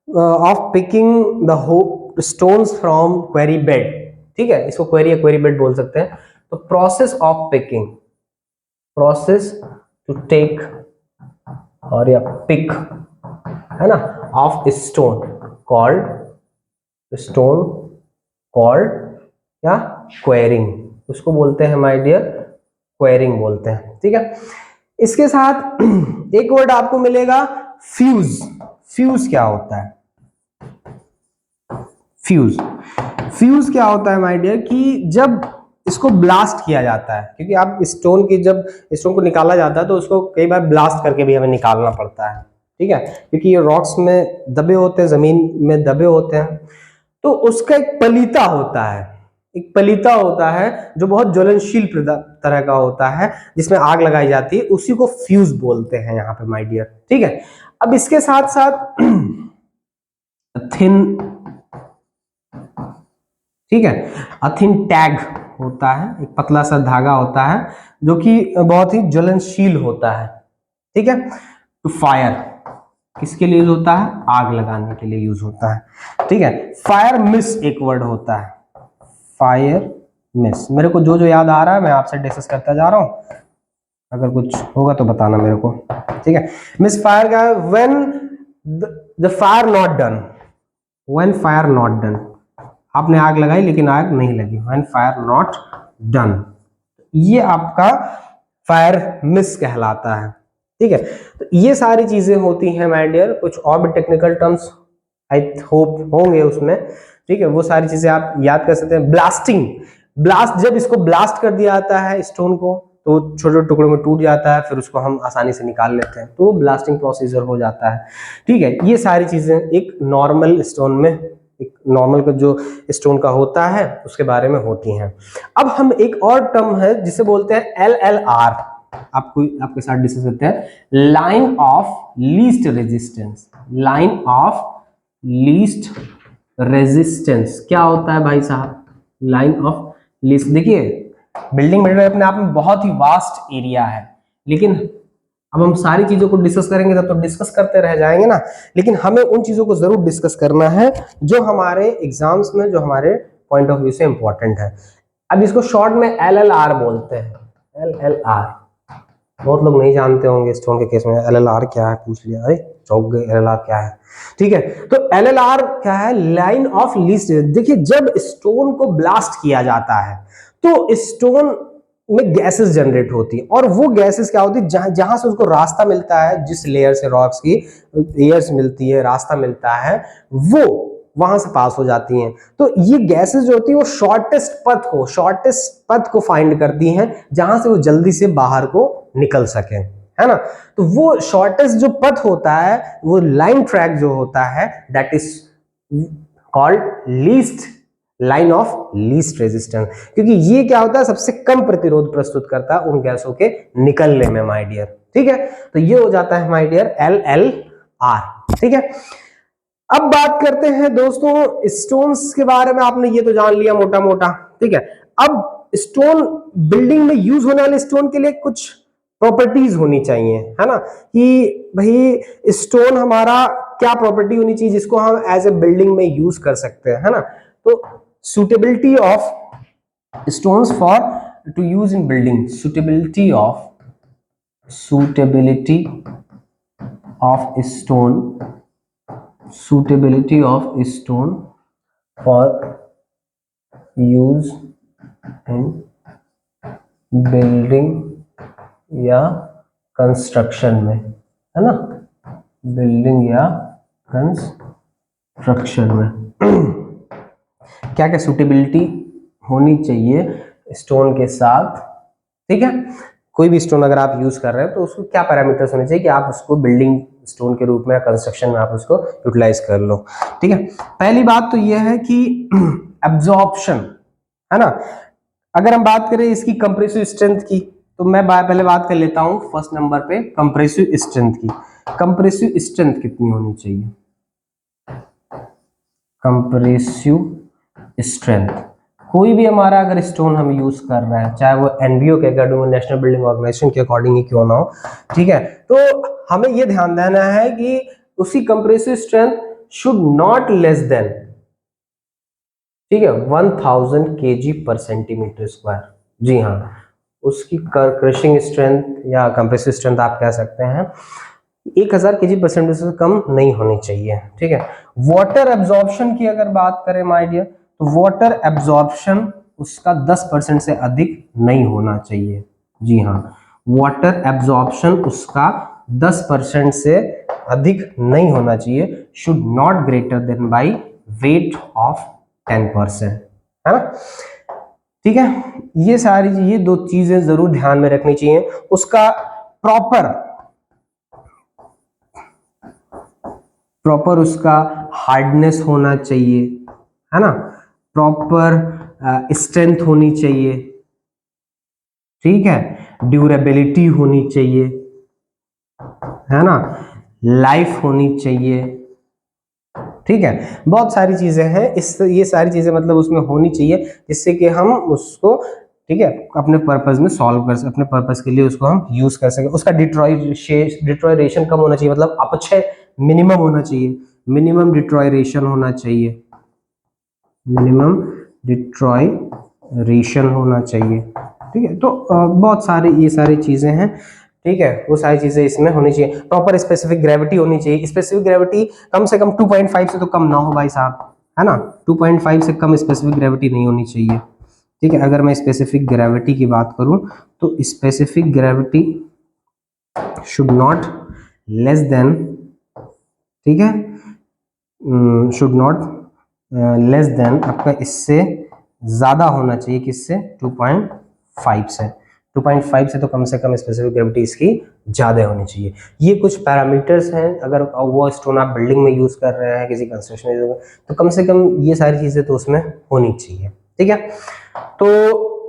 of picking the stones from query bed, ठीक है, इसको क्वेरी या क्वेरी बेड बोल सकते हैं। तो process of picking, process to take और या पिक, है ना, ऑफ स्टोन कॉल्ड या क्वेरिंग, उसको बोलते हैं माय डियर क्वेरिंग बोलते हैं, ठीक है। इसके साथ एक वर्ड आपको मिलेगा फ्यूज। फ्यूज क्या होता है? फ्यूज क्या होता है माय डियर, कि जब इसको ब्लास्ट किया जाता है, क्योंकि आप स्टोन की, जब स्टोन को निकाला जाता है तो उसको कई बार ब्लास्ट करके भी हमें निकालना पड़ता है, ठीक है, क्योंकि ये रॉक्स में दबे होते हैं, जमीन में दबे होते हैं। तो उसका एक पलीता होता है, एक पलीता होता है जो बहुत ज्वलनशील तरह का होता है, जिसमें आग लगाई जाती है, उसी को फ्यूज बोलते हैं यहाँ पे माय डियर, ठीक है। अब इसके साथ साथ थिन, ठीक है, अथिन टैग होता है, एक पतला सा धागा होता है जो कि बहुत ही ज्वलनशील होता है, ठीक है। टू फायर किसके लिए यूज होता है? आग लगाने के लिए यूज होता है, ठीक है। फायर मिस एक वर्ड होता है, फायर मिस। मेरे को जो जो याद आ रहा है मैं आपसे डिस्कस करता जा रहा हूं, अगर कुछ होगा तो बताना मेरे को, ठीक है। मिस फायर का when the fire not done, when fire not done, आपने आग लगाई लेकिन आग नहीं लगी, व्हेन फायर नॉट डन, ये आपका फायर मिस कहलाता है, ठीक है। तो ये सारी चीजें होती हैं माय डियर, कुछ और भी टेक्निकल टर्म्स आई होप होंगे उसमें, ठीक है, वो सारी चीजें आप याद कर सकते हैं। ब्लास्टिंग, ब्लास्ट, जब इसको ब्लास्ट कर दिया जाता है स्टोन को तो छोटे छोटे टुकड़ों में टूट जाता है, फिर उसको हम आसानी से निकाल लेते हैं, तो वो ब्लास्टिंग प्रोसीजर हो जाता है, ठीक है। ये सारी चीजें एक नॉर्मल स्टोन में, एक नॉर्मल का जो स्टोन का होता है उसके बारे में होती हैं। अब हम एक और टर्म है जिसे बोलते हैं LLR, आपको आपके साथ डिस्कस करते हैं, line of least resistance. Line of least resistance क्या होता है भाई साहब? लाइन ऑफ लीस्ट, देखिए बिल्डिंग मटेरियल अपने आप में बहुत ही वास्ट एरिया है, लेकिन अब हम सारी चीजों को डिस्कस करेंगे तब तो डिस्कस करते रह जाएंगे ना, लेकिन हमें उन चीजों को जरूर डिस्कस करना है जो हमारे एग्जाम्स में, जो हमारे पॉइंट ऑफ व्यू से इंपॉर्टेंट है। अब इसको शॉर्ट में LLR बोलते हैं, LLR। बहुत लोग नहीं जानते होंगे स्टोन के केस में LLR क्या है, पूछ लिया, अरे चौक गए, LLR क्या है, ठीक है। तो LLR क्या है? Line of least. देखिए जब स्टोन को ब्लास्ट किया जाता है तो स्टोन में गैसेस जनरेट होती है, और वो गैसेस क्या होती है, जहां से उसको रास्ता मिलता है, जिस लेयर से रॉक्स की एयर्स मिलती है, रास्ता मिलता है, वो वहां से पास हो जाती हैं। तो ये गैसेस जो होती है वो शॉर्टेस्ट पथ को फाइंड करती हैं जहां से वो जल्दी से बाहर को निकल सके, है ना। तो वो शॉर्टेस्ट जो पथ होता है, वो लाइन ट्रैक जो होता है, that is called least, line of least resistance, क्योंकि ये क्या होता है, सबसे कम प्रतिरोध प्रस्तुत करता है उन गैसों के निकलने में माय डियर, ठीक है। तो ये हो जाता है माय डियर LLR, ठीक है। अब बात करते हैं दोस्तों स्टोन्स के बारे में, आपने ये तो जान लिया मोटा मोटा, ठीक है। अब स्टोन, बिल्डिंग में यूज होने वाले स्टोन के लिए कुछ प्रॉपर्टीज होनी चाहिए, है ना, कि भाई स्टोन हमारा क्या प्रॉपर्टी होनी चाहिए जिसको हम एज ए बिल्डिंग में यूज कर सकते हैं, है ना। तो suitability of stones for to use in building, suitability of stone, suitability of stone for use in building या कंस्ट्रक्शन में, है ना, बिल्डिंग या कंस्ट्रक्शन में क्या क्या सुटेबिलिटी होनी चाहिए स्टोन के साथ, ठीक है। कोई भी स्टोन अगर आप यूज कर रहे हैं तो उसको क्या पैरामीटर्स होने चाहिए कि आप उसको बिल्डिंग स्टोन के रूप में या कंस्ट्रक्शन में आप उसको यूटिलाइज कर लो, ठीक है। पहली बात तो यह है कि एब्जॉर्प्शन, है ना। अगर हम बात करें इसकी कंप्रेसिव स्ट्रेंथ की, तो मैं पहले बात कर लेता हूं फर्स्ट नंबर पे कंप्रेसिव स्ट्रेंथ की। कंप्रेसिव स्ट्रेंथ कितनी होनी चाहिए? कंप्रेसिव स्ट्रेंथ, कोई भी हमारा अगर स्टोन हम यूज कर रहे हैं, चाहे वो एनबीओ के अकॉर्डिंग, नेशनल बिल्डिंग ऑर्गेनाइजेशन के अकॉर्डिंग ही क्यों ना हो, ठीक है, तो हमें ये ध्यान देना है कि उसकी compressive strength should not less than, ठीक है, 1000 kg पर सेंटीमीटर स्क्वायर। जी हाँ, उसकी क्रशिंग स्ट्रेंथ या कंप्रेसिव स्ट्रेंथ आप कह सकते हैं 1000 kg पर सेंटीमीटर से कम नहीं होनी चाहिए, ठीक है। वाटर एब्जॉर्प्शन की अगर बात करें माय डियर, तो वाटर एब्जॉर्प्शन उसका 10% से अधिक नहीं होना चाहिए। जी हाँ, वाटर एब्जॉर्प्शन उसका 10% से अधिक नहीं होना चाहिए, should not greater than by weight of 10%, है ना, ठीक है। ये दो चीजें जरूर ध्यान में रखनी चाहिए। उसका प्रॉपर उसका हार्डनेस होना चाहिए, है ना, प्रॉपर स्ट्रेंथ होनी चाहिए, ठीक है, ड्यूरेबिलिटी होनी चाहिए, है ना, लाइफ होनी चाहिए, ठीक है। बहुत सारी चीजें हैं, ये सारी चीजें मतलब उसमें होनी चाहिए जिससे कि हम उसको, ठीक है, अपने पर्पस में सॉल्व कर सके, अपने पर्पस के लिए उसको हम यूज कर सके। उसका डिट्रॉयरेशन कम होना चाहिए, मतलब अपक्षय मिनिमम होना चाहिए, मिनिमम डिट्रॉयरेशन होना चाहिए, मिनिमम डिट्रॉयरेशन होना चाहिए, ठीक है। तो बहुत सारी ये सारी चीजें हैं, ठीक है, वो सारी चीजें इसमें होनी चाहिए। प्रॉपर स्पेसिफिक ग्रेविटी होनी चाहिए, स्पेसिफिक ग्रेविटी कम से कम 2.5 से तो कम ना हो भाई साहब, है ना, 2.5 से कम स्पेसिफिक ग्रेविटी नहीं होनी चाहिए, ठीक है। अगर मैं स्पेसिफिक ग्रेविटी की बात करूं तो specific gravity should not less than, ठीक है, शुड नॉट लेस देन आपका इससे ज्यादा होना चाहिए, किससे? 2.5 से, 2.5 से तो कम से कम स्पेसिफिक ग्रेविटी इसकी ज्यादा होनी चाहिए। ये कुछ पैरामीटर्स हैं, अगर वो स्टोन आप बिल्डिंग में यूज कर रहे हैं, किसी कंस्ट्रक्शन में, तो कम से कम ये सारी चीजें तो उसमें होनी चाहिए, ठीक है। तो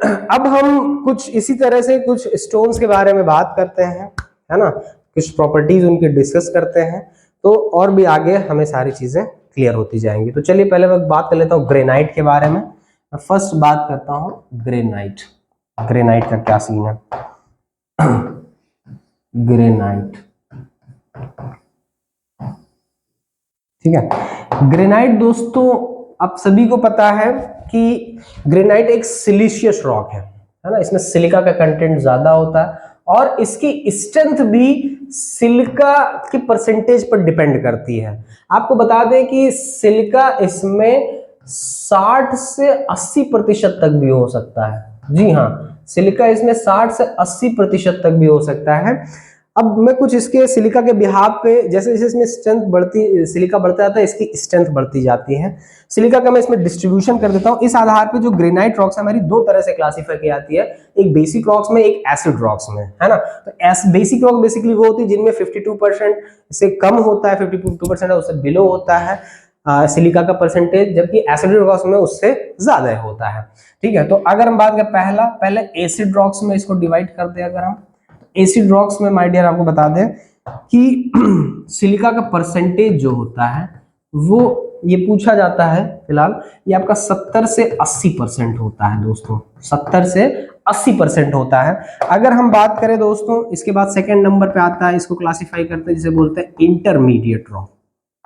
अब हम कुछ इसी तरह से कुछ स्टोन्स के बारे में बात करते हैं, है ना, कुछ प्रॉपर्टीज उनकी डिस्कस करते हैं, तो और भी आगे हमें सारी चीजें क्लियर होती जाएंगी। तो चलिए पहले मैं बात कर लेता हूँ ग्रेनाइट के बारे में। मैं फर्स्ट बात करता हूँ ग्रेनाइट। ग्रेनाइट का क्या सीन है? ग्रेनाइट, ठीक है। ग्रेनाइट दोस्तों आप सभी को पता है कि ग्रेनाइट एक सिलिशियस रॉक है ना, इसमें सिलिका का कंटेंट ज्यादा होता है और इसकी स्ट्रेंथ भी सिलिका की परसेंटेज पर डिपेंड करती है। आपको बता दें कि सिलिका इसमें 60 से 80% तक भी हो सकता है। जी हाँ, सिलिका इसमें 60 से 80% तक भी हो सकता है। अब मैं कुछ इसके सिलिका के बिहाफ पे, जैसे जैसे इसमें स्ट्रेंथ बढ़ती, सिलिका बढ़ता जाता है, इसकी स्ट्रेंथ बढ़ती जाती है। सिलिका का मैं इसमें डिस्ट्रीब्यूशन कर देता हूं। इस आधार पे जो ग्रेनाइट रॉक्स है हमारी दो तरह से क्लासीफाई की जाती है, एक बेसिक रॉक्स में, एक एसिड रॉक्स में, है ना। तो बेसिक रॉक बेसिकली वो होती है जिनमें 52% से कम होता है, 52% उससे बिलो होता है सिलिका का परसेंटेज, जबकि एसिड रॉक्स में उससे ज्यादा होता है, ठीक है। तो अगर हम बात करें पहले एसिड रॉक्स में इसको डिवाइड कर दे, अगर हम एसिड रॉक्स में माय डियर आपको बता दें कि सिलिका का परसेंटेज जो होता है वो ये पूछा जाता है फिलहाल, ये आपका 70 से 80% होता है दोस्तों, 70 से 80% होता है। अगर हम बात करें दोस्तों, इसके बाद सेकंड नंबर पे आता है, इसको क्लासिफाई करते हैं जिसे बोलते हैं इंटरमीडिएट रॉक।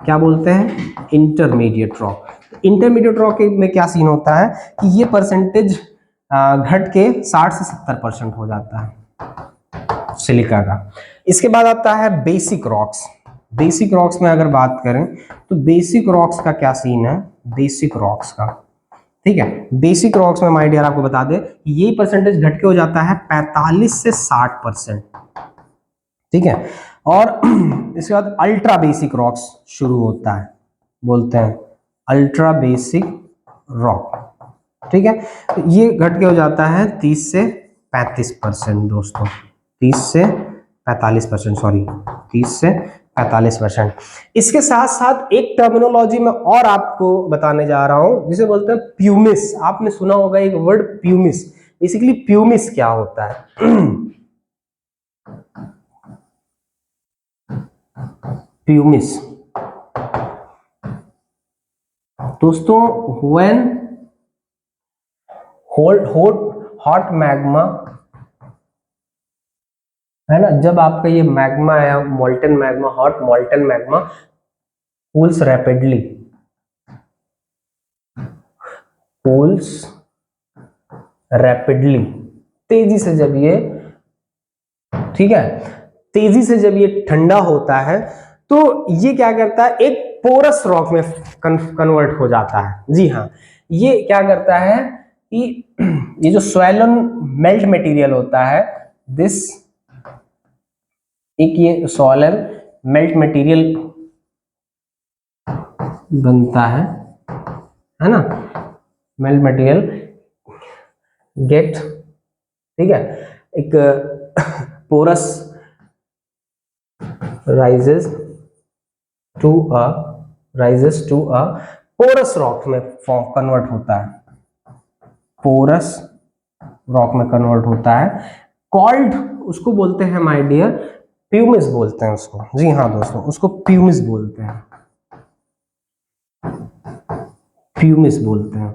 क्या बोलते हैं? Intermediate rock. इंटरमीडिएट रॉक में क्या सीन होता है कि ये परसेंटेज घट के 60 से 70% हो जाता है सिलिका का। इसके बाद आता है बेसिक रॉक्स। बेसिक रॉक्स में अगर बात करें तो बेसिक रॉक्स का क्या सीन है? बेसिक रॉक्स का, ठीक है। बेसिक रॉक्स में माय डियर आपको बता दें ये परसेंटेज घट के हो जाता है 45 से 60%, ठीक है। और इसके बाद अल्ट्रा बेसिक रॉक्स शुरू होता है, बोलते हैं अल्ट्रा बेसिक रॉक, ठीक है। तो ये घट के हो जाता है 30 से 35% दोस्तों, 30 से 45%, सॉरी 30 से 45%। इसके साथ साथ एक टर्मिनोलॉजी में और आपको बताने जा रहा हूं जिसे बोलते हैं प्यूमिस। आपने सुना होगा एक वर्ड प्यूमिस। बेसिकली प्यूमिस क्या होता है? प्यूमिस दोस्तों व्हेन हॉट मैग्मा है ना, जब आपका ये मैग्मा है molten magma, hot molten magma cools rapidly, cools rapidly, तेजी से जब ये, ठीक है, तेजी से जब ये ठंडा होता है तो ये क्या करता है, एक पोरस रॉक में कन्वर्ट हो जाता है। जी हाँ, ये क्या करता है कि ये जो स्वैलन मेल्ट मटेरियल होता है, दिस एक ये स्वैलन मेल्ट मटेरियल बनता है ना, मेल्ट मटेरियल गेट, ठीक है, एक porous rises to a porous rock में कन्वर्ट होता है, पोरस रॉक में कन्वर्ट होता है, कॉल्ड उसको बोलते हैं माय डियर प्यूमिस बोलते हैं उसको। जी हाँ दोस्तों, उसको प्यूमिस बोलते हैं, प्यूमिस बोलते हैं,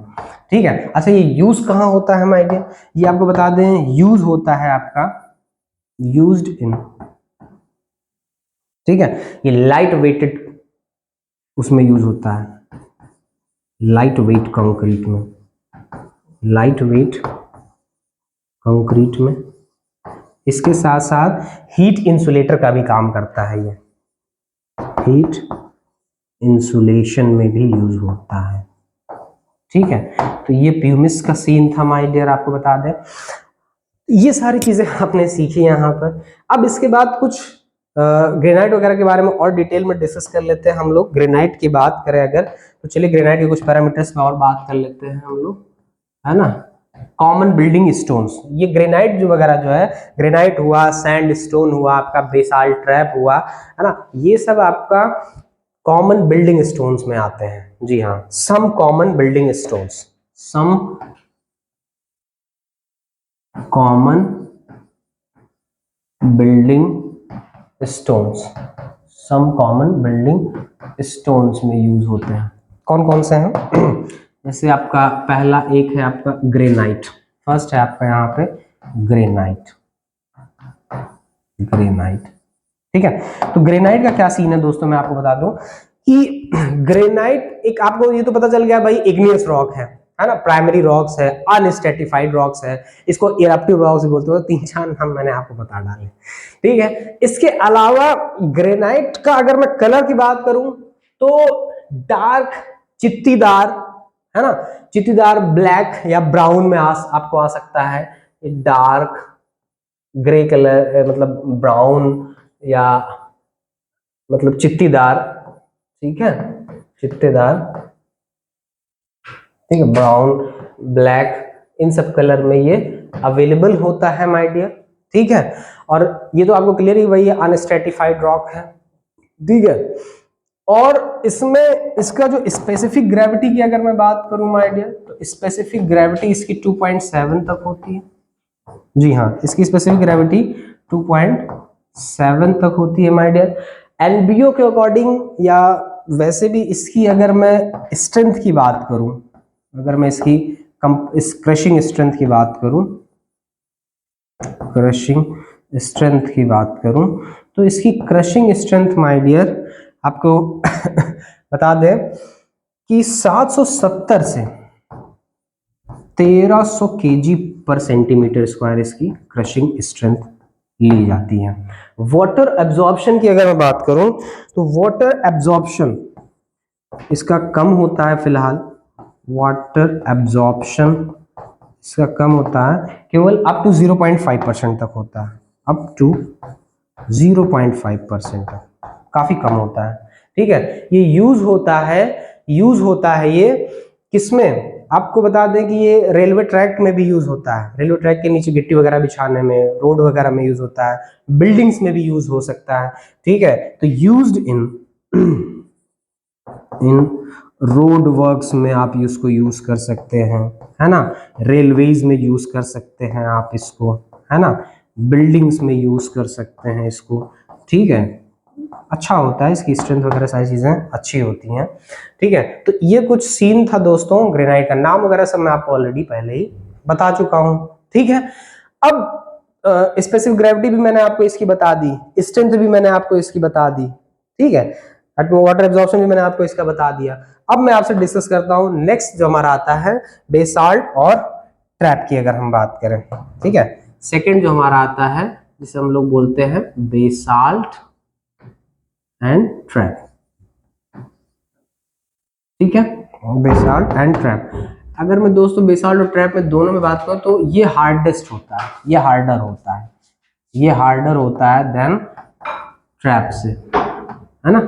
ठीक है। अच्छा ये यूज कहाँ होता है माय डियर, ये आपको बता दें यूज होता है आपका यूज्ड इन, ठीक है, ये लाइट वेटेड उसमें यूज होता है, लाइट वेट कंक्रीट में, लाइट वेट कंक्रीट में। इसके साथ साथ हीट इंसुलेटर का भी काम करता है, ये हीट इंसुलेशन में भी यूज होता है, ठीक है। तो ये प्यूमिस का सीन था माय डियर, आपको बता दें ये सारी चीजें आपने सीखी यहाँ पर। अब इसके बाद कुछ ग्रेनाइट वगैरह के बारे में और डिटेल में डिस्कस कर लेते हैं हम लोग। ग्रेनाइट की बात करें अगर तो चलिए ग्रेनाइट के कुछ पैरामीटर्स में और बात कर लेते हैं हम लोग, है ना। कॉमन बिल्डिंग स्टोन्स, ये ग्रेनाइट जो वगैरह जो है, ग्रेनाइट हुआ, सैंड स्टोन हुआ, आपका बेसाल्ट ट्रैप हुआ, है ना, ये सब आपका कॉमन बिल्डिंग स्टोन्स में आते हैं। जी हाँ, some common building stones, some common building stones, some common building stones में यूज होते हैं। कौन कौन से हैं? जैसे आपका पहला एक है आपका ग्रेनाइट, फर्स्ट है आपका यहाँ पे ग्रेनाइट, ग्रेनाइट, ठीक है। तो ग्रेनाइट का क्या सीन है दोस्तों, मैं आपको बता दूं कि ग्रेनाइट एक, आपको ये तो पता चल गया भाई इग्नियस रॉक है ना, प्राइमरी रॉक्स है, अनस्ट्रेटिफाइड रॉक्स है, इसको इरप्टिव रॉक्स भी बोलते हैं। तीन चार नाम मैंने आपको बता डाले, ठीक है। इसके अलावा ग्रेनाइट का अगर मैं कलर की बात करूं तो डार्क चित्तीदार, है ना, चित्तीदार ब्लैक या ब्राउन में आपको आ सकता है, डार्क ग्रे कलर, मतलब ब्राउन या मतलब चित्तीदार, ठीक है, चित्तेदार, ठीक है, ब्राउन ब्लैक इन सब कलर में ये अवेलेबल होता है माय डियर, ठीक है। और ये तो आपको क्लियर ही वही अनस्ट्रेटिफाइड रॉक है, ठीक है। और इसमें इसका जो स्पेसिफिक ग्रेविटी की अगर मैं बात करूं माय डियर, तो स्पेसिफिक ग्रेविटी इसकी 2.7 तक होती है। जी हाँ, इसकी स्पेसिफिक ग्रेविटी 2.7 तक होती है माय डियर। एनबीओ के अकॉर्डिंग या वैसे भी इसकी अगर मैं स्ट्रेंथ की बात करूं, अगर मैं इसकी इस क्रशिंग स्ट्रेंथ की बात करूं, क्रशिंग स्ट्रेंथ की बात करूं तो इसकी क्रशिंग स्ट्रेंथ माय डियर आपको बता दें कि 770 से 1300 केजी पर सेंटीमीटर स्क्वायर इसकी क्रशिंग स्ट्रेंथ ली जाती है। वाटर एब्जॉर्प्शन की अगर मैं बात करूं तो वाटर एब्जॉर्प्शन इसका कम होता है फिलहाल, वाटर एब्जॉर्प्शन इसका कम होता है, केवल अप टू 0.5% तक होता है, अप टू 0.5% तक, काफी कम होता है। ठीक है, ये यूज होता है ये किसमें, आपको बता दें कि ये रेलवे ट्रैक में भी यूज होता है, रेलवे ट्रैक के नीचे गिट्टी वगैरह बिछाने में, रोड वगैरह में यूज होता है, बिल्डिंग्स में भी यूज हो सकता है। ठीक है, तो यूज्ड इन रोड वर्क्स में आप इसको यूज कर सकते हैं, है ना, रेलवेज में यूज कर सकते हैं आप इसको, है ना, बिल्डिंग्स में यूज कर सकते हैं इसको। ठीक है, अच्छा होता है, इसकी स्ट्रेंथ वगैरह सारी चीजें अच्छी होती हैं। ठीक है, तो ये कुछ सीन था दोस्तों ग्रेनाइट का, नाम वगैरह सब मैं आपको ऑलरेडी पहले ही बता चुका हूं। ठीक है, अब स्पेसिफिक ग्रेविटी भी मैंने आपको इसकी बता दी, स्ट्रेंथ भी मैंने आपको इसकी बता दी। ठीक है, वाटर एब्जॉर्प्शन भी मैंने आपको इसका बता दिया। अब मैं आपसे डिस्कस करता हूं नेक्स्ट जो हमारा आता है बेसाल्ट और ट्रैप की अगर हम बात करें। ठीक है, सेकंड जो हमारा आता है जिसे हम लोग बोलते हैं बेसाल्ट एंड ट्रैप। ठीक है, बेसाल्ट एंड ट्रैप। अगर मैं दोस्तों बेसाल्ट और ट्रैप में दोनों में बात करूं तो ये हार्डेस्ट होता है, ये हार्डर होता है, ये हार्डर होता है देन ट्रैप से, है ना,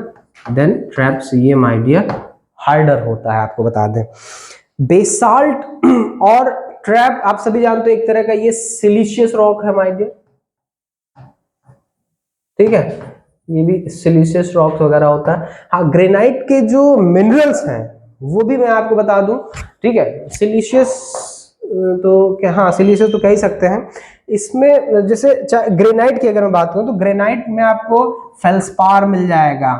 देन ट्रैप से ये माय डियर हार्डर होता है, आपको बता दें। बेसाल्ट और ट्रैप आप सभी जानते हो एक तरह का ये सिलिशियस रॉक है माय डियर। ठीक है, ये भी सिलिशियस रॉक्स वगैरह होता है। हाँ, ग्रेनाइट के जो मिनरल्स हैं वो भी मैं आपको बता दूं। ठीक है, सिलिशियस तो क्या, हाँ सिलिशियस तो कह ही सकते हैं इसमें। जैसे ग्रेनाइट की अगर मैं बात करूं तो ग्रेनाइट में आपको फेल्सपार मिल जाएगा,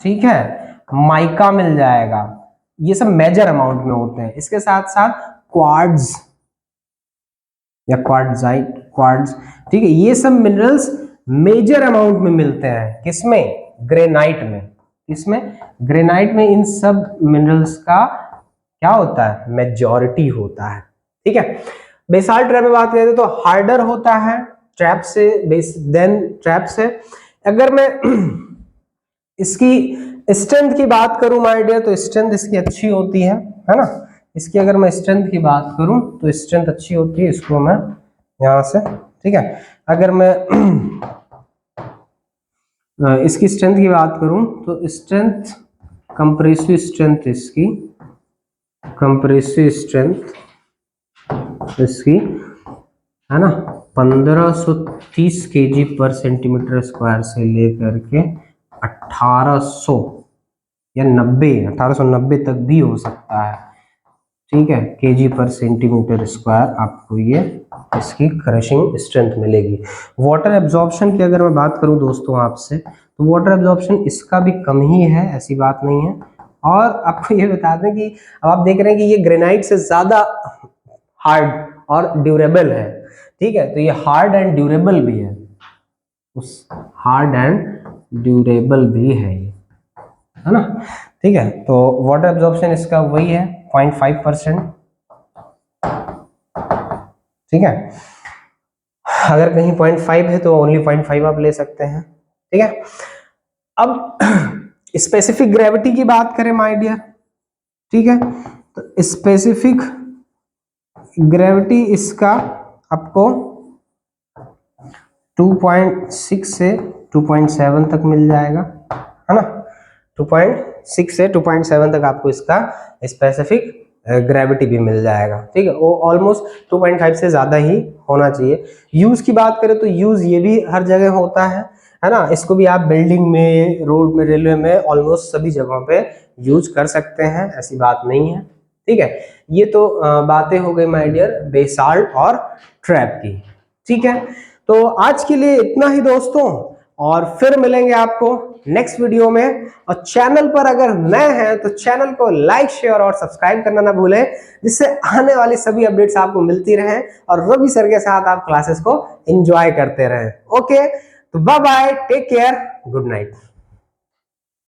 ठीक है, माइका मिल जाएगा, ये सब मेजर अमाउंट में होते हैं। इसके साथ साथ क्वार्ट्ज या क्वार्ट्जाइट, क्वार्ट्ज, ठीक है, ये सब मिनरल्स मेजर अमाउंट में मिलते हैं किसमें, ग्रेनाइट में। इसमें ग्रेनाइट में इन सब मिनरल्स का क्या होता है, मेजॉरिटी होता है। ठीक है, बेसाल्ट ट्रैप में बात करें तो हार्डर होता है ट्रैप से, देन ट्रैप से। अगर मैं इसकी स्ट्रेंथ की बात करूं माय डियर तो स्ट्रेंथ इसकी अच्छी होती है ना, इसकी अगर मैं स्ट्रेंथ की बात करूं तो स्ट्रेंथ अच्छी होती है, इसको मैं यहां से, ठीक है, अगर मैं इसकी स्ट्रेंथ की बात करूं तो स्ट्रेंथ, कंप्रेसिव स्ट्रेंथ इसकी, कंप्रेसिव स्ट्रेंथ इसकी, है ना, 1530 kg पर सेंटीमीटर स्क्वायर से लेकर के 1800 या 1890 तक भी हो सकता है। ठीक है, केजी पर सेंटीमीटर स्क्वायर आपको ये इसकी क्रशिंग स्ट्रेंथ मिलेगी। वाटर एब्जॉर्प्शन की अगर मैं बात करूं दोस्तों आपसे तो वाटर एब्जॉर्प्शन इसका भी कम ही है, ऐसी बात नहीं है। और आपको ये बता दें कि अब आप देख रहे हैं कि ये ग्रेनाइट से ज्यादा हार्ड और ड्यूरेबल है। ठीक है, तो ये हार्ड एंड ड्यूरेबल भी है, उस हार्ड एंड ड्यूरेबल भी है ये, है ना। ठीक है, तो वाटर एब्जॉर्प्शन इसका वही है 0.5%। ठीक है, अगर कहीं 0.5 है तो ओनली 0.5 आप ले सकते हैं। ठीक है, अब स्पेसिफिक ग्रेविटी की बात करें माय डियर, ठीक है, तो स्पेसिफिक ग्रेविटी इसका आपको 2.6 से 2.7 तक मिल जाएगा, है ना, 2.6 से 2.7 तक आपको इसका स्पेसिफिक ग्रेविटी भी मिल जाएगा। ठीक है, वो ऑलमोस्ट 2.5 से ज्यादा ही होना चाहिए। यूज की बात करें तो यूज ये भी हर जगह होता है ना, इसको भी आप बिल्डिंग में, रोड में, रेलवे में, ऑलमोस्ट सभी जगहों पे यूज कर सकते हैं, ऐसी बात नहीं है। ठीक है, ये तो बातें हो गई माय डियर बेसाल्ट और ट्रैप की। ठीक है, तो आज के लिए इतना ही दोस्तों, और फिर मिलेंगे आपको नेक्स्ट वीडियो में। और चैनल पर अगर नए हैं तो चैनल को लाइक, शेयर और सब्सक्राइब करना ना भूलें, जिससे आने वाली सभी अपडेट्स आपको मिलती रहें और रवि सर के साथ आप क्लासेस को एंजॉय करते रहें। ओके, तो bye bye, take care, good night.